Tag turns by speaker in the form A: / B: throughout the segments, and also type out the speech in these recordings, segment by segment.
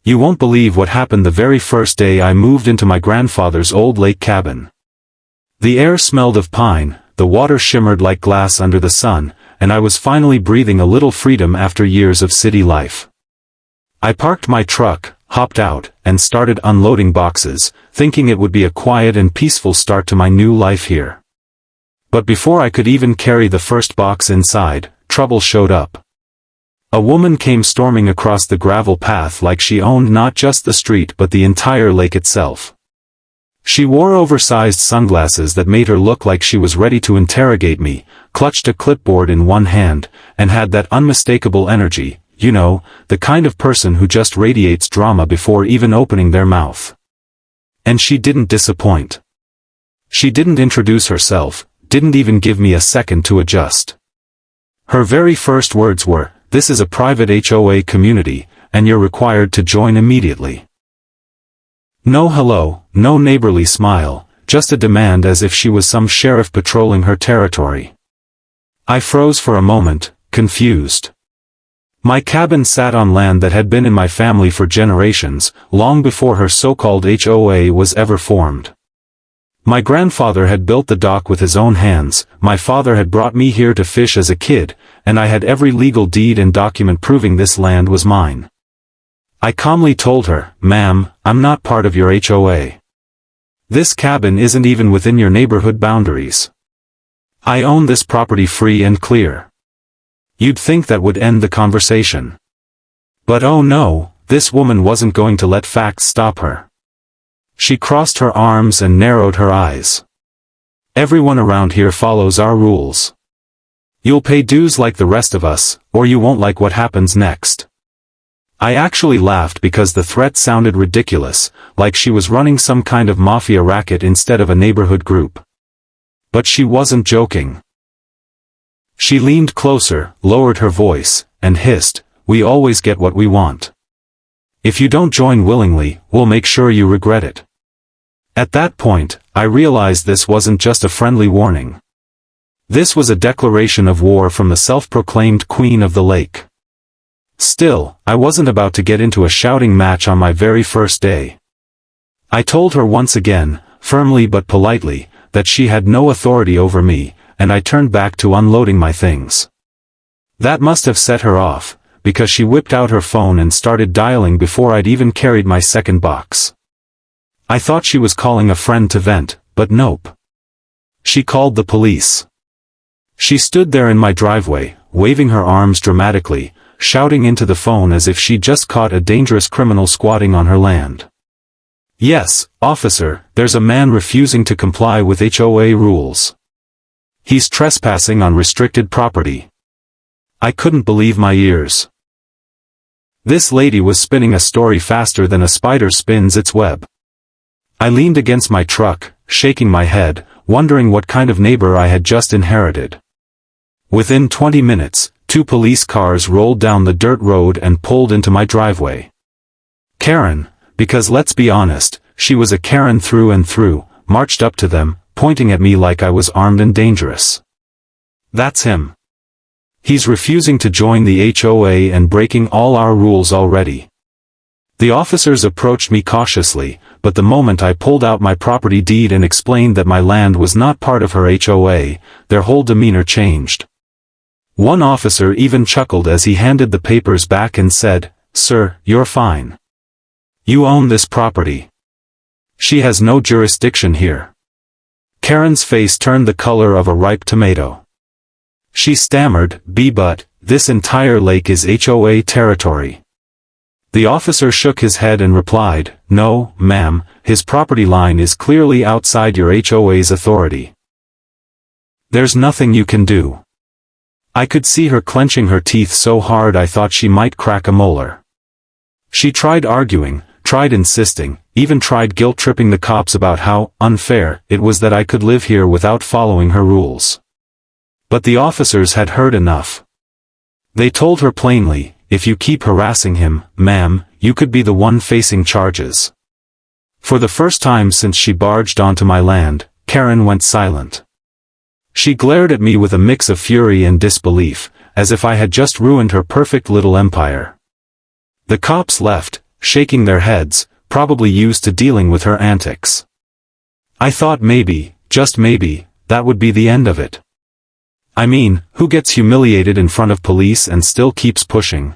A: You won't believe what happened the very first day I moved into my grandfather's old lake cabin. The air smelled of pine, the water shimmered like glass under the sun, and I was finally breathing a little freedom after years of city life. I parked my truck, hopped out, and started unloading boxes, thinking it would be a quiet and peaceful start to my new life here. But before I could even carry the first box inside, trouble showed up. A woman came storming across the gravel path like she owned not just the street but the entire lake itself. She wore oversized sunglasses that made her look like she was ready to interrogate me, clutched a clipboard in one hand, and had that unmistakable energy, you know, the kind of person who just radiates drama before even opening their mouth. And she didn't disappoint. She didn't introduce herself, didn't even give me a second to adjust. Her very first words were, "This is a private HOA community, and you're required to join immediately." No hello, no neighborly smile, just a demand as if she was some sheriff patrolling her territory. I froze for a moment, confused. My cabin sat on land that had been in my family for generations, long before her so-called HOA was ever formed. My grandfather had built the dock with his own hands, my father had brought me here to fish as a kid, and I had every legal deed and document proving this land was mine. I calmly told her, "Ma'am, I'm not part of your HOA. This cabin isn't even within your neighborhood boundaries. I own this property free and clear." You'd think that would end the conversation. But oh no, this woman wasn't going to let facts stop her. She crossed her arms and narrowed her eyes. "Everyone around here follows our rules. You'll pay dues like the rest of us, or you won't like what happens next." I actually laughed because the threat sounded ridiculous, like she was running some kind of mafia racket instead of a neighborhood group. But she wasn't joking. She leaned closer, lowered her voice, and hissed, "We always get what we want. If you don't join willingly, we'll make sure you regret it." At that point, I realized this wasn't just a friendly warning. This was a declaration of war from the self-proclaimed queen of the lake. Still, I wasn't about to get into a shouting match on my very first day. I told her once again, firmly but politely, that she had no authority over me, and I turned back to unloading my things. That must have set her off, because she whipped out her phone and started dialing before I'd even carried my second box. I thought she was calling a friend to vent, but nope. She called the police. She stood there in my driveway, waving her arms dramatically, shouting into the phone as if she'd just caught a dangerous criminal squatting on her land. "Yes, officer, there's a man refusing to comply with HOA rules. He's trespassing on restricted property." I couldn't believe my ears. This lady was spinning a story faster than a spider spins its web. I leaned against my truck, shaking my head, wondering what kind of neighbor I had just inherited. Within 20 minutes, 2 police cars rolled down the dirt road and pulled into my driveway. Karen, because let's be honest, she was a Karen through and through, marched up to them, pointing at me like I was armed and dangerous. "That's him. He's refusing to join the HOA and breaking all our rules already." The officers approached me cautiously, but the moment I pulled out my property deed and explained that my land was not part of her HOA, their whole demeanor changed. One officer even chuckled as he handed the papers back and said, "Sir, you're fine. You own this property. She has no jurisdiction here." Karen's face turned the color of a ripe tomato. She stammered, "But, this entire lake is HOA territory." The officer shook his head and replied, "No, ma'am, his property line is clearly outside your HOA's authority. There's nothing you can do." I could see her clenching her teeth so hard I thought she might crack a molar. She tried arguing, tried insisting, even tried guilt-tripping the cops about how unfair it was that I could live here without following her rules. But the officers had heard enough. They told her plainly, "If you keep harassing him, ma'am, you could be the one facing charges." For the first time since she barged onto my land, Karen went silent. She glared at me with a mix of fury and disbelief, as if I had just ruined her perfect little empire. The cops left, shaking their heads, probably used to dealing with her antics. I thought maybe, just maybe, that would be the end of it. I mean, who gets humiliated in front of police and still keeps pushing?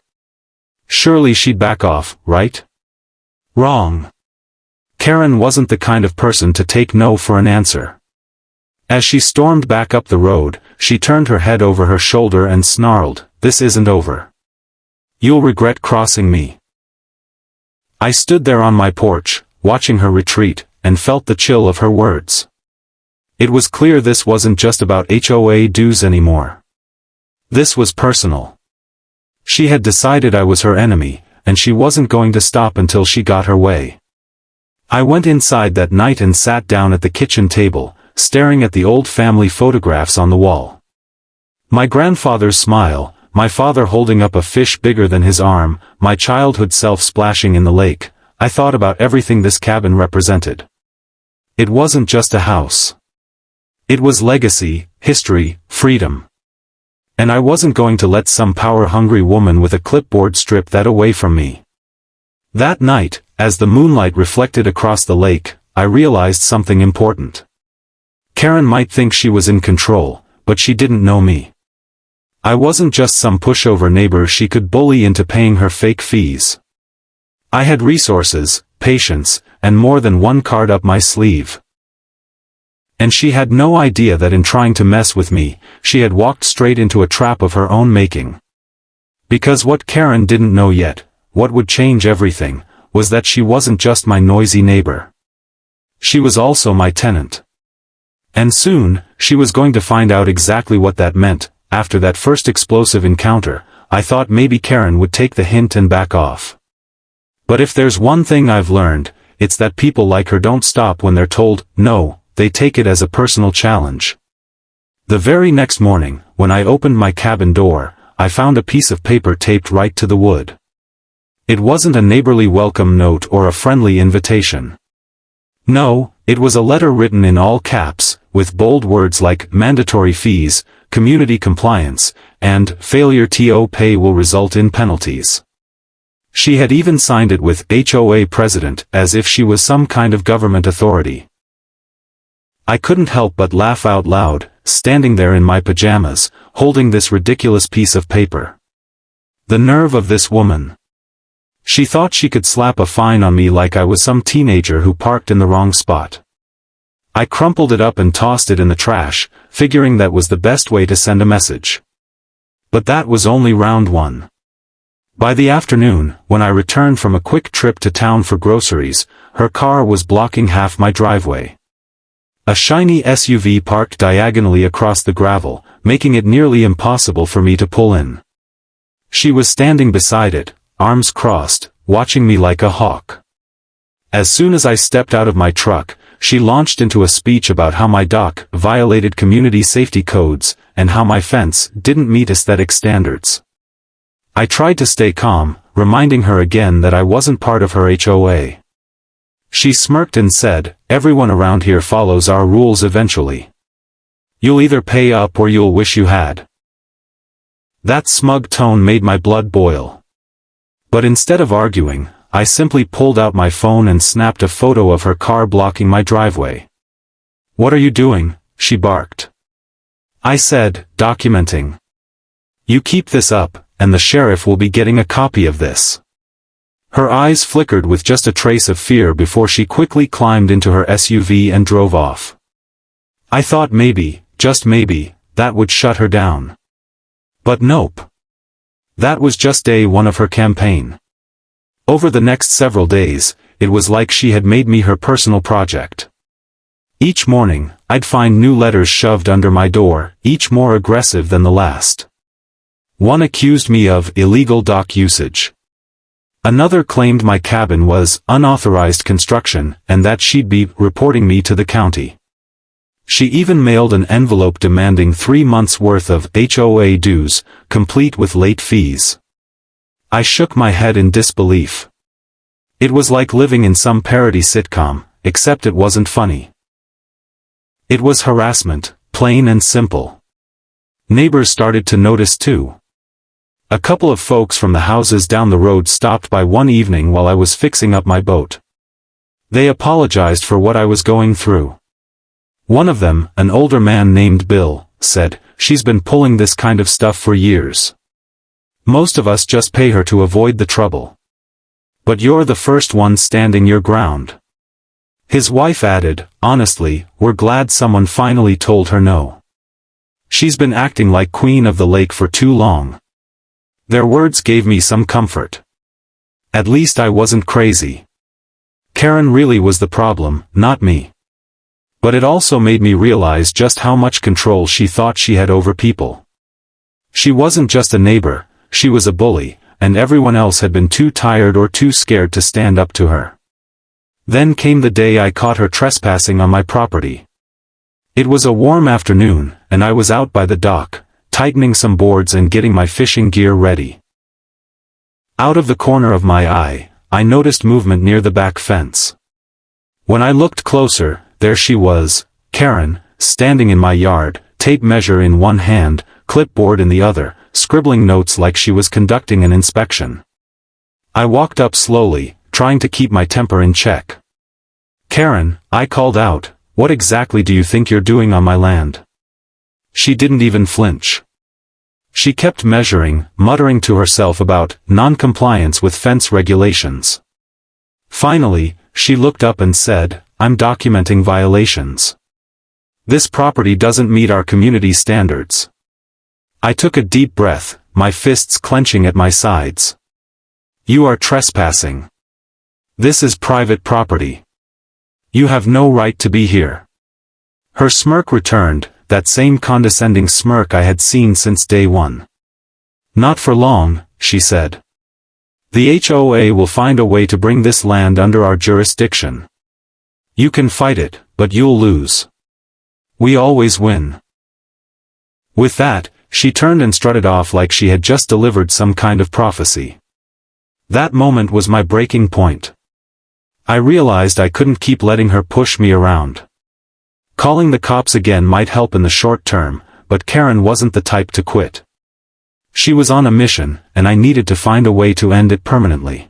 A: Surely she'd back off, right? Wrong. Karen wasn't the kind of person to take no for an answer. As she stormed back up the road, she turned her head over her shoulder and snarled, "This isn't over. You'll regret crossing me." I stood there on my porch, watching her retreat, and felt the chill of her words. It was clear this wasn't just about HOA dues anymore. This was personal. She had decided I was her enemy, and she wasn't going to stop until she got her way. I went inside that night and sat down at the kitchen table, staring at the old family photographs on the wall. My grandfather's smile, my father holding up a fish bigger than his arm, my childhood self splashing in the lake. I thought about everything this cabin represented. It wasn't just a house. It was legacy, history, freedom. And I wasn't going to let some power-hungry woman with a clipboard strip that away from me. That night, as the moonlight reflected across the lake, I realized something important. Karen might think she was in control, but she didn't know me. I wasn't just some pushover neighbor she could bully into paying her fake fees. I had resources, patience, and more than one card up my sleeve. And she had no idea that in trying to mess with me, she had walked straight into a trap of her own making. Because what Karen didn't know yet, what would change everything, was that she wasn't just my noisy neighbor. She was also my tenant. And soon, she was going to find out exactly what that meant. After that first explosive encounter, I thought maybe Karen would take the hint and back off. But if there's one thing I've learned, it's that people like her don't stop when they're told no. They take it as a personal challenge. The very next morning, when I opened my cabin door, I found a piece of paper taped right to the wood. It wasn't a neighborly welcome note or a friendly invitation. No, it was a letter written in all caps, with bold words like mandatory fees, community compliance, and failure to pay will result in penalties. She had even signed it with HOA President, as if she was some kind of government authority. I couldn't help but laugh out loud, standing there in my pajamas, holding this ridiculous piece of paper. The nerve of this woman. She thought she could slap a fine on me like I was some teenager who parked in the wrong spot. I crumpled it up and tossed it in the trash, figuring that was the best way to send a message. But that was only round one. By the afternoon, when I returned from a quick trip to town for groceries, her car was blocking half my driveway. A shiny SUV parked diagonally across the gravel, making it nearly impossible for me to pull in. She was standing beside it, arms crossed, watching me like a hawk. As soon as I stepped out of my truck, she launched into a speech about how my dock violated community safety codes, and how my fence didn't meet aesthetic standards. I tried to stay calm, reminding her again that I wasn't part of her HOA. She smirked and said, "Everyone around here follows our rules eventually. You'll either pay up or you'll wish you had." That smug tone made my blood boil. But instead of arguing, I simply pulled out my phone and snapped a photo of her car blocking my driveway. "What are you doing?" she barked. I said, "Documenting. You keep this up, and the sheriff will be getting a copy of this." Her eyes flickered with just a trace of fear before she quickly climbed into her SUV and drove off. I thought maybe, just maybe, that would shut her down. But nope. That was just day one of her campaign. Over the next several days, it was like she had made me her personal project. Each morning, I'd find new letters shoved under my door, each more aggressive than the last. One accused me of illegal dock usage. Another claimed my cabin was unauthorized construction and that she'd be reporting me to the county. She even mailed an envelope demanding 3 months' worth of HOA dues, complete with late fees. I shook my head in disbelief. It was like living in some parody sitcom, except it wasn't funny. It was harassment, plain and simple. Neighbors started to notice too. A couple of folks from the houses down the road stopped by one evening while I was fixing up my boat. They apologized for what I was going through. One of them, an older man named Bill, said, "She's been pulling this kind of stuff for years. Most of us just pay her to avoid the trouble. But you're the first one standing your ground." His wife added, "Honestly, we're glad someone finally told her no. She's been acting like Queen of the Lake for too long." Their words gave me some comfort. At least I wasn't crazy. Karen really was the problem, not me. But it also made me realize just how much control she thought she had over people. She wasn't just a neighbor, she was a bully, and everyone else had been too tired or too scared to stand up to her. Then came the day I caught her trespassing on my property. It was a warm afternoon, and I was out by the dock, tightening some boards and getting my fishing gear ready. Out of the corner of my eye, I noticed movement near the back fence. When I looked closer, there she was, Karen, standing in my yard, tape measure in one hand, clipboard in the other, scribbling notes like she was conducting an inspection. I walked up slowly, trying to keep my temper in check. "Karen," I called out, "what exactly do you think you're doing on my land?" She didn't even flinch. She kept measuring, muttering to herself about non-compliance with fence regulations. Finally, she looked up and said, "I'm documenting violations. This property doesn't meet our community standards." I took a deep breath, my fists clenching at my sides. "You are trespassing. This is private property. You have no right to be here." Her smirk returned, that same condescending smirk I had seen since day one. "Not for long," she said. "The HOA will find a way to bring this land under our jurisdiction. You can fight it, but you'll lose. We always win." With that, she turned and strutted off like she had just delivered some kind of prophecy. That moment was my breaking point. I realized I couldn't keep letting her push me around. Calling the cops again might help in the short term, but Karen wasn't the type to quit. She was on a mission, and I needed to find a way to end it permanently.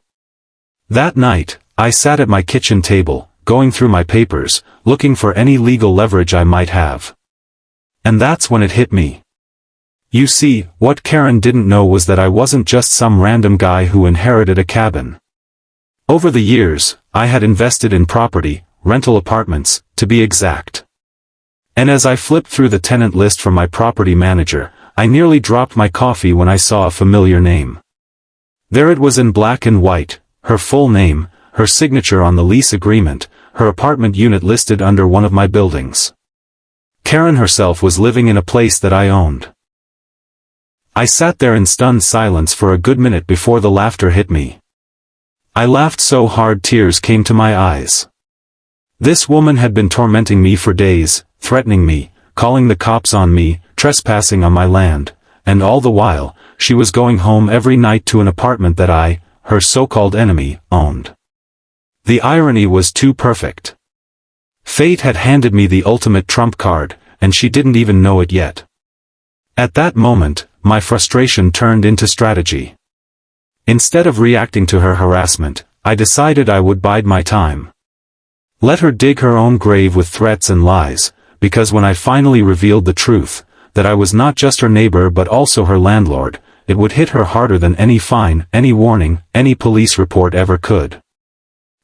A: That night, I sat at my kitchen table, going through my papers, looking for any legal leverage I might have. And that's when it hit me. You see, what Karen didn't know was that I wasn't just some random guy who inherited a cabin. Over the years, I had invested in property, rental apartments, to be exact. And as I flipped through the tenant list from my property manager, I nearly dropped my coffee when I saw a familiar name. There it was in black and white, her full name, her signature on the lease agreement, her apartment unit listed under one of my buildings. Karen herself was living in a place that I owned. I sat there in stunned silence for a good minute before the laughter hit me. I laughed so hard tears came to my eyes. This woman had been tormenting me for days, threatening me, calling the cops on me, trespassing on my land, and all the while, she was going home every night to an apartment that I, her so-called enemy, owned. The irony was too perfect. Fate had handed me the ultimate trump card, and she didn't even know it yet. At that moment, my frustration turned into strategy. Instead of reacting to her harassment, I decided I would bide my time. Let her dig her own grave with threats and lies, because when I finally revealed the truth, that I was not just her neighbor but also her landlord, it would hit her harder than any fine, any warning, any police report ever could.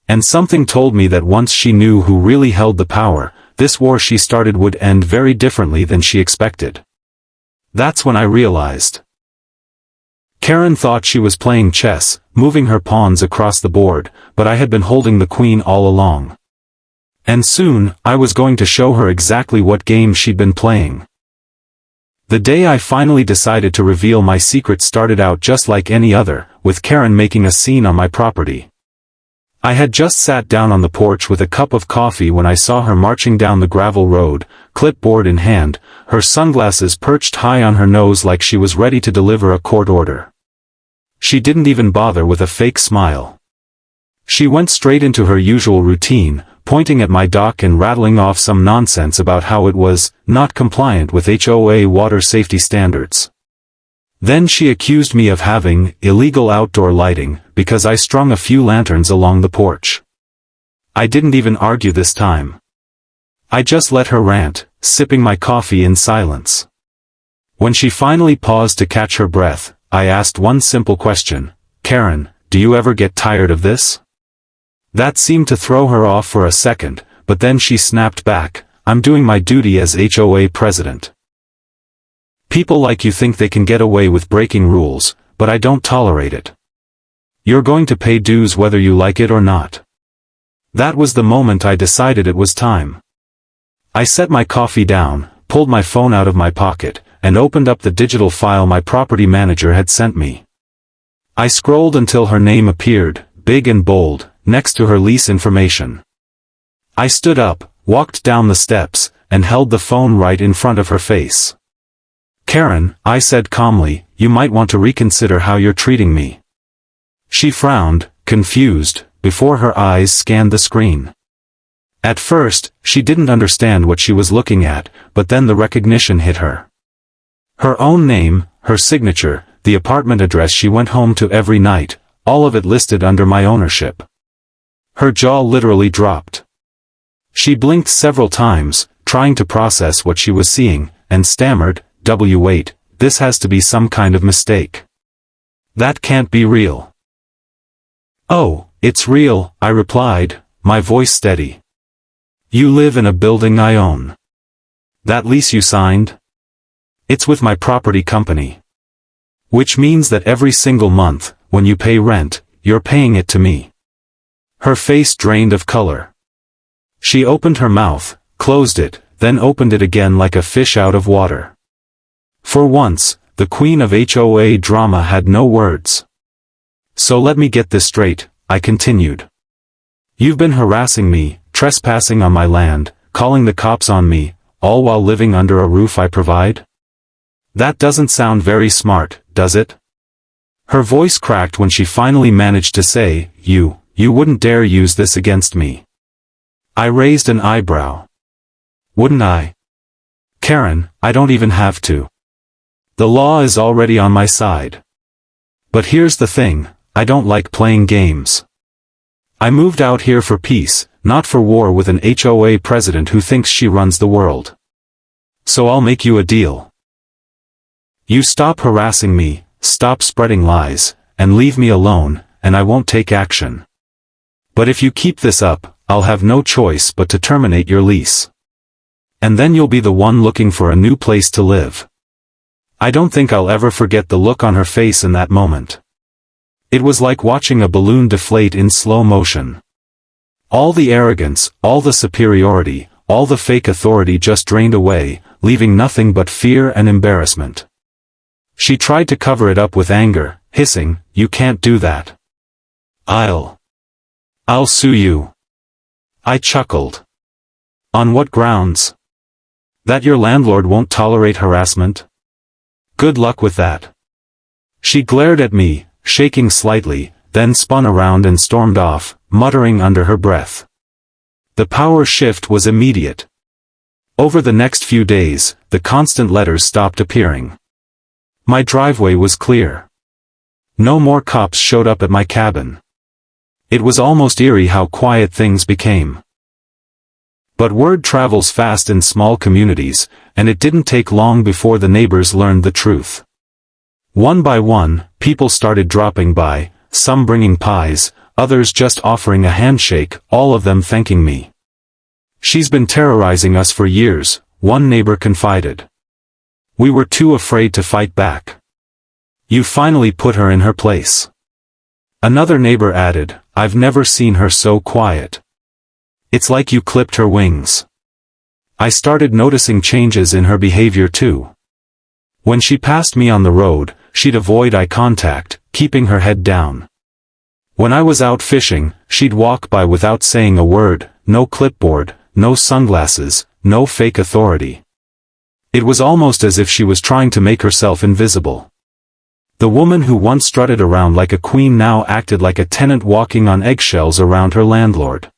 A: And something told me that once she knew who really held the power, this war she started would end very differently than she expected. That's when I realized. Karen thought she was playing chess, moving her pawns across the board, but I had been holding the queen all along. And soon, I was going to show her exactly what game she'd been playing. The day I finally decided to reveal my secret started out just like any other, with Karen making a scene on my property. I had just sat down on the porch with a cup of coffee when I saw her marching down the gravel road, clipboard in hand, her sunglasses perched high on her nose like she was ready to deliver a court order. She didn't even bother with a fake smile. She went straight into her usual routine, pointing at my dock and rattling off some nonsense about how it was not compliant with HOA water safety standards. Then she accused me of having illegal outdoor lighting because I strung a few lanterns along the porch. I didn't even argue this time. I just let her rant, sipping my coffee in silence. When she finally paused to catch her breath, I asked one simple question: "Karen, do you ever get tired of this?" That seemed to throw her off for a second, but then she snapped back, "I'm doing my duty as HOA president. People like you think they can get away with breaking rules, but I don't tolerate it. You're going to pay dues whether you like it or not." That was the moment I decided it was time. I set my coffee down, pulled my phone out of my pocket, and opened up the digital file my property manager had sent me. I scrolled until her name appeared, big and bold, next to her lease information. I stood up, walked down the steps, and held the phone right in front of her face. "Karen," I said calmly, "you might want to reconsider how you're treating me." She frowned, confused, before her eyes scanned the screen. At first, she didn't understand what she was looking at, but then the recognition hit her. Her own name, her signature, the apartment address she went home to every night, all of it listed under my ownership. Her jaw literally dropped. She blinked several times, trying to process what she was seeing, and stammered, "Wait, this has to be some kind of mistake. That can't be real." "Oh, it's real," I replied, my voice steady. "You live in a building I own. That lease you signed? It's with my property company. Which means that every single month, when you pay rent, you're paying it to me." Her face drained of color. She opened her mouth, closed it, then opened it again like a fish out of water. For once, the queen of HOA drama had no words. "So let me get this straight," I continued. "You've been harassing me, trespassing on my land, calling the cops on me, all while living under a roof I provide? That doesn't sound very smart, does it?" Her voice cracked when she finally managed to say, You wouldn't dare use this against me." I raised an eyebrow. "Wouldn't I? Karen, I don't even have to. The law is already on my side. But here's the thing, I don't like playing games. I moved out here for peace, not for war with an HOA president who thinks she runs the world. So I'll make you a deal. You stop harassing me, stop spreading lies, and leave me alone, and I won't take action. But if you keep this up, I'll have no choice but to terminate your lease. And then you'll be the one looking for a new place to live." I don't think I'll ever forget the look on her face in that moment. It was like watching a balloon deflate in slow motion. All the arrogance, all the superiority, all the fake authority just drained away, leaving nothing but fear and embarrassment. She tried to cover it up with anger, hissing, "You can't do that. I'll sue you." I chuckled. "On what grounds? That your landlord won't tolerate harassment? Good luck with that." She glared at me, shaking slightly, then spun around and stormed off, muttering under her breath. The power shift was immediate. Over the next few days, the constant letters stopped appearing. My driveway was clear. No more cops showed up at my cabin. It was almost eerie how quiet things became. But word travels fast in small communities, and it didn't take long before the neighbors learned the truth. One by one, people started dropping by, some bringing pies, others just offering a handshake, all of them thanking me. "She's been terrorizing us for years," one neighbor confided. "We were too afraid to fight back. You finally put her in her place." Another neighbor added, "I've never seen her so quiet. It's like you clipped her wings." I started noticing changes in her behavior too. When she passed me on the road, she'd avoid eye contact, keeping her head down. When I was out fishing, she'd walk by without saying a word, no clipboard, no sunglasses, no fake authority. It was almost as if she was trying to make herself invisible. The woman who once strutted around like a queen now acted like a tenant walking on eggshells around her landlord.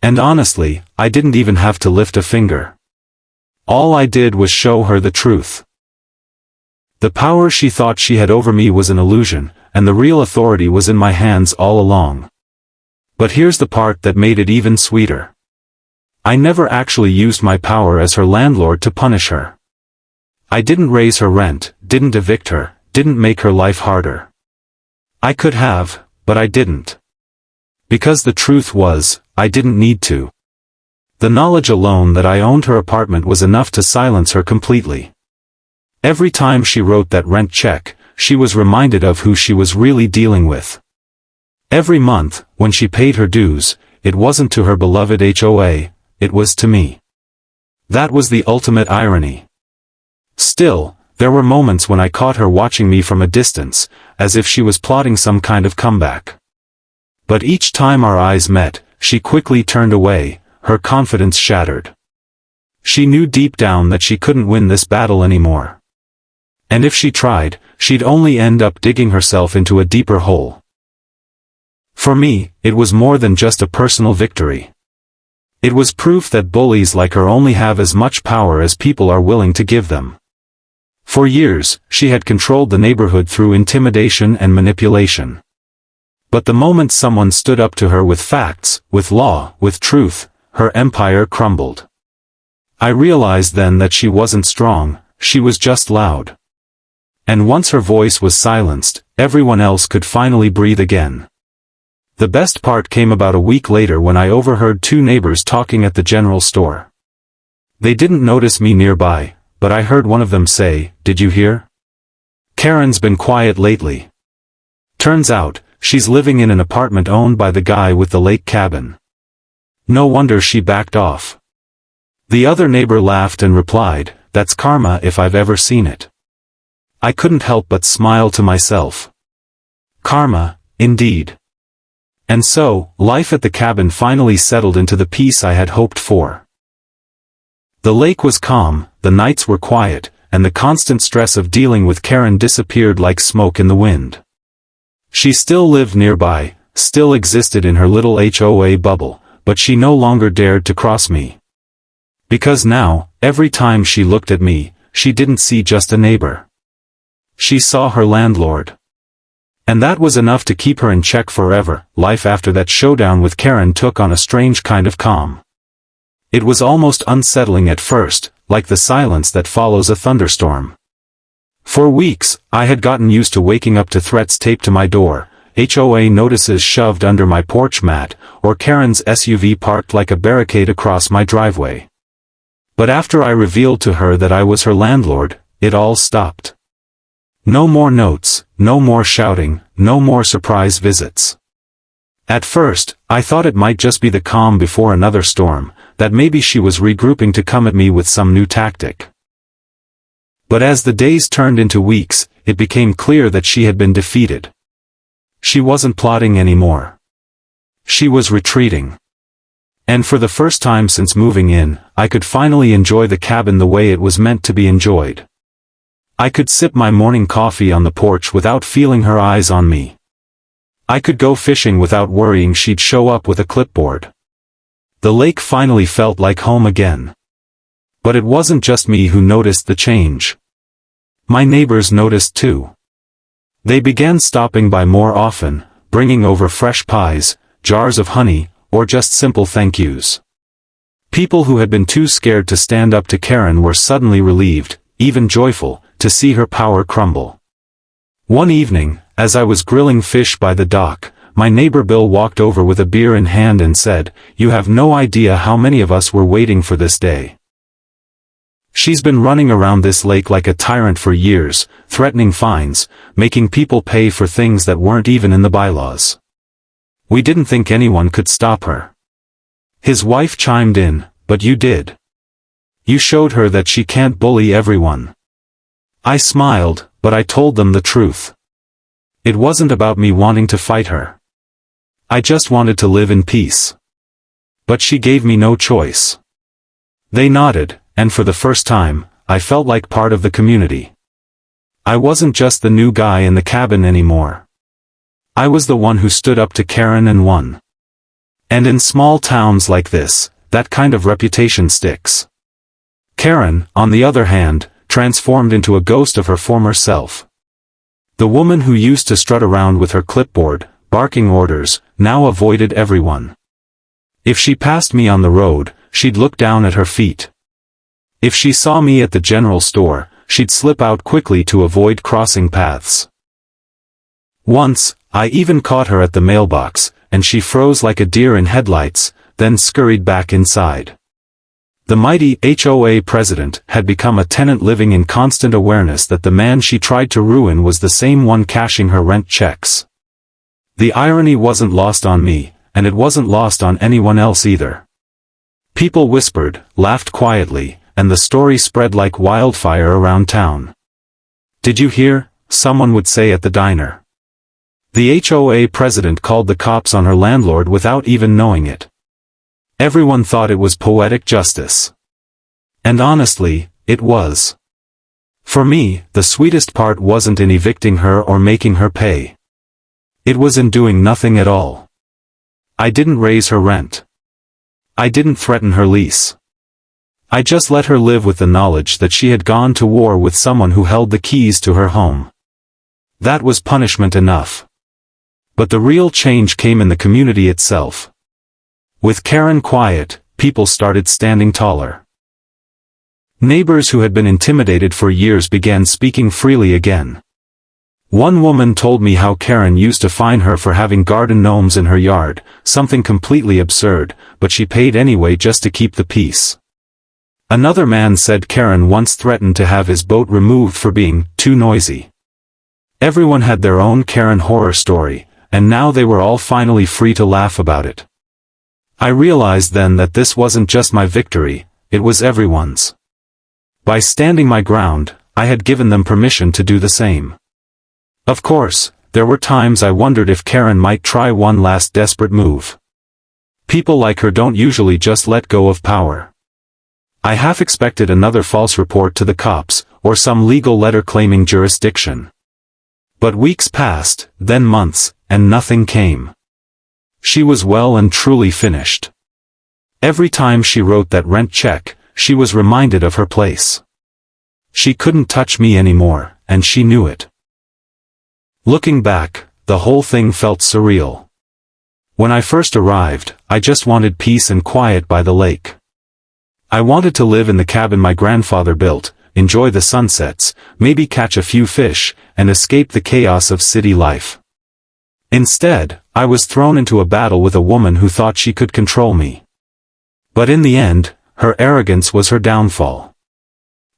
A: And honestly, I didn't even have to lift a finger. All I did was show her the truth. The power she thought she had over me was an illusion, and the real authority was in my hands all along. But here's the part that made it even sweeter. I never actually used my power as her landlord to punish her. I didn't raise her rent, didn't evict her, didn't make her life harder. I could have, but I didn't. Because the truth was, I didn't need to. The knowledge alone that I owned her apartment was enough to silence her completely. Every time she wrote that rent check, she was reminded of who she was really dealing with. Every month, when she paid her dues, it wasn't to her beloved HOA, it was to me. That was the ultimate irony. Still, there were moments when I caught her watching me from a distance, as if she was plotting some kind of comeback. But each time our eyes met, she quickly turned away, her confidence shattered. She knew deep down that she couldn't win this battle anymore. And if she tried, she'd only end up digging herself into a deeper hole. For me, it was more than just a personal victory. It was proof that bullies like her only have as much power as people are willing to give them. For years, she had controlled the neighborhood through intimidation and manipulation. But the moment someone stood up to her with facts, with law, with truth, her empire crumbled. I realized then that she wasn't strong, she was just loud. And once her voice was silenced, everyone else could finally breathe again. The best part came about a week later when I overheard two neighbors talking at the general store. They didn't notice me nearby, but I heard one of them say, "Did you hear? Karen's been quiet lately. Turns out, she's living in an apartment owned by the guy with the lake cabin. No wonder she backed off." The other neighbor laughed and replied, "That's karma if I've ever seen it." I couldn't help but smile to myself. Karma, indeed. And so, life at the cabin finally settled into the peace I had hoped for. The lake was calm, the nights were quiet, and the constant stress of dealing with Karen disappeared like smoke in the wind. She still lived nearby, still existed in her little HOA bubble, but she no longer dared to cross me. Because now, every time she looked at me, she didn't see just a neighbor. She saw her landlord. And that was enough to keep her in check forever. Life after that showdown with Karen took on a strange kind of calm. It was almost unsettling at first, like the silence that follows a thunderstorm. For weeks, I had gotten used to waking up to threats taped to my door, HOA notices shoved under my porch mat, or Karen's SUV parked like a barricade across my driveway. But after I revealed to her that I was her landlord, it all stopped. No more notes, no more shouting, no more surprise visits. At first, I thought it might just be the calm before another storm, that maybe she was regrouping to come at me with some new tactic. But as the days turned into weeks, it became clear that she had been defeated. She wasn't plotting anymore. She was retreating. And for the first time since moving in, I could finally enjoy the cabin the way it was meant to be enjoyed. I could sip my morning coffee on the porch without feeling her eyes on me. I could go fishing without worrying she'd show up with a clipboard. The lake finally felt like home again. But it wasn't just me who noticed the change. My neighbors noticed too. They began stopping by more often, bringing over fresh pies, jars of honey, or just simple thank yous. People who had been too scared to stand up to Karen were suddenly relieved, even joyful, to see her power crumble. One evening, as I was grilling fish by the dock, my neighbor Bill walked over with a beer in hand and said, "You have no idea how many of us were waiting for this day. She's been running around this lake like a tyrant for years, threatening fines, making people pay for things that weren't even in the bylaws. We didn't think anyone could stop her." His wife chimed in, "But you did. You showed her that she can't bully everyone." I smiled, but I told them the truth. It wasn't about me wanting to fight her. I just wanted to live in peace. But she gave me no choice. They nodded, and for the first time, I felt like part of the community. I wasn't just the new guy in the cabin anymore. I was the one who stood up to Karen and won. And in small towns like this, that kind of reputation sticks. Karen, on the other hand, transformed into a ghost of her former self. The woman who used to strut around with her clipboard, barking orders, now avoided everyone. If she passed me on the road, she'd look down at her feet. If she saw me at the general store, she'd slip out quickly to avoid crossing paths. Once, I even caught her at the mailbox, and she froze like a deer in headlights, then scurried back inside. The mighty HOA president had become a tenant living in constant awareness that the man she tried to ruin was the same one cashing her rent checks. The irony wasn't lost on me, and it wasn't lost on anyone else either. People whispered, laughed quietly, and the story spread like wildfire around town. "Did you hear?" someone would say at the diner. The HOA president called the cops on her landlord without even knowing it. Everyone thought it was poetic justice. And honestly, it was. For me, the sweetest part wasn't in evicting her or making her pay. It was in doing nothing at all. I didn't raise her rent. I didn't threaten her lease. I just let her live with the knowledge that she had gone to war with someone who held the keys to her home. That was punishment enough. But the real change came in the community itself. With Karen quiet, people started standing taller. Neighbors who had been intimidated for years began speaking freely again. One woman told me how Karen used to fine her for having garden gnomes in her yard, something completely absurd, but she paid anyway just to keep the peace. Another man said Karen once threatened to have his boat removed for being too noisy. Everyone had their own Karen horror story, and now they were all finally free to laugh about it. I realized then that this wasn't just my victory, it was everyone's. By standing my ground, I had given them permission to do the same. Of course, there were times I wondered if Karen might try one last desperate move. People like her don't usually just let go of power. I half expected another false report to the cops, or some legal letter claiming jurisdiction. But weeks passed, then months, and nothing came. She was well and truly finished. Every time she wrote that rent check, she was reminded of her place. She couldn't touch me anymore, and she knew it. Looking back, the whole thing felt surreal. When I first arrived, I just wanted peace and quiet by the lake. I wanted to live in the cabin my grandfather built, enjoy the sunsets, maybe catch a few fish, and escape the chaos of city life. Instead, I was thrown into a battle with a woman who thought she could control me. But in the end, her arrogance was her downfall.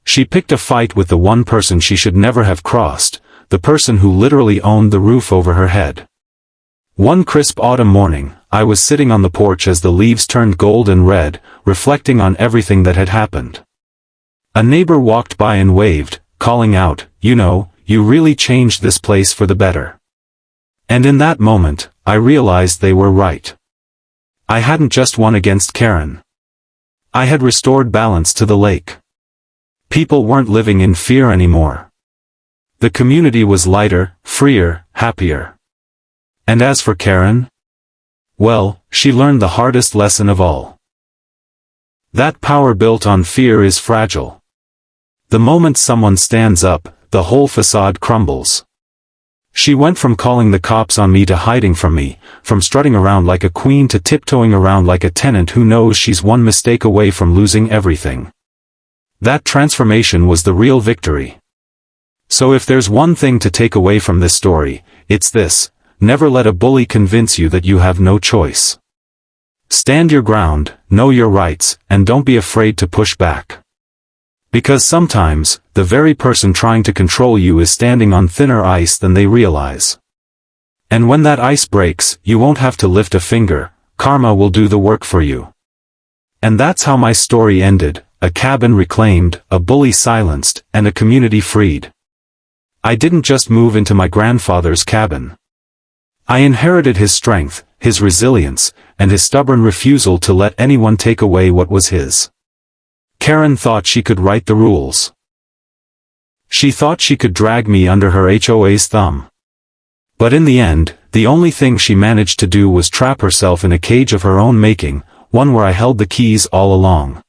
A: She picked a fight with the one person she should never have crossed, the person who literally owned the roof over her head. One crisp autumn morning, I was sitting on the porch as the leaves turned gold and red, reflecting on everything that had happened. A neighbor walked by and waved, calling out, "You know, you really changed this place for the better." And in that moment, I realized they were right. I hadn't just won against Karen. I had restored balance to the lake. People weren't living in fear anymore. The community was lighter, freer, happier. And as for Karen? Well, she learned the hardest lesson of all. That power built on fear is fragile. The moment someone stands up, the whole facade crumbles. She went from calling the cops on me to hiding from me, from strutting around like a queen to tiptoeing around like a tenant who knows she's one mistake away from losing everything. That transformation was the real victory. So if there's one thing to take away from this story, it's this: never let a bully convince you that you have no choice. Stand your ground, know your rights, and don't be afraid to push back. Because sometimes, the very person trying to control you is standing on thinner ice than they realize. And when that ice breaks, you won't have to lift a finger, karma will do the work for you. And that's how my story ended, a cabin reclaimed, a bully silenced, and a community freed. I didn't just move into my grandfather's cabin. I inherited his strength, his resilience, and his stubborn refusal to let anyone take away what was his. Karen thought she could write the rules. She thought she could drag me under her HOA's thumb. But in the end, the only thing she managed to do was trap herself in a cage of her own making, one where I held the keys all along.